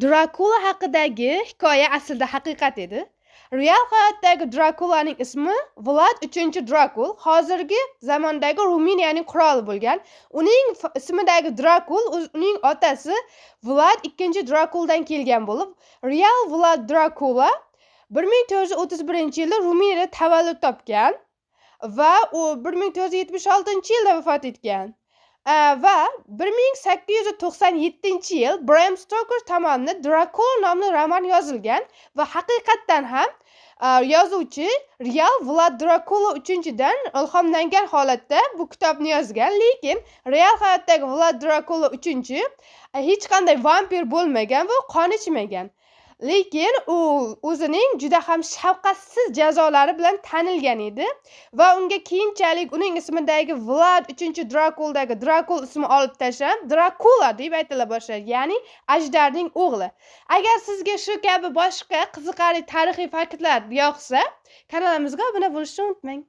Drakula haqidagi hikoya aslida haqiqat edi. Real hayotdagi Drakulaning ismi Vlad III Drakul, hozirgi zamondagi Ruminiyaning qiroli bo'lgan. Uning ismidagi Drakul uning otasi Vlad II Drakuldan kelgan bo'lib, Real Vlad Drakula 1431-yilda Ruminiyada tavallud topgan va u 1476-yilda vafot etgan. Va 1897-yil Bram Stoker tomonidan Drakula nomli roman yozilgan va haqiqatdan ham yozuvchi Real Vlad Drakula uchinchidan ilhomlangan holatda bu kitobni yozgan, lekin real hayotdagi Vlad Drakula uchinchi hech qanday vampir bo'lmagan va qon ichmagan. Lekin u o'zining juda ham shafqatsiz jazolari bilan tanilgan edi va unga keyinchalik uning ismidagi Vlad III Drakuldagi Drakul ismi olib tashlab Drakula deb aytila boshladi, ya'ni ajdarning o'g'li. Agar sizga shu kabi boshqa qiziqarli tarixiy faktlar yoqsa, kanalimizga obuna bo'lishni unutmang.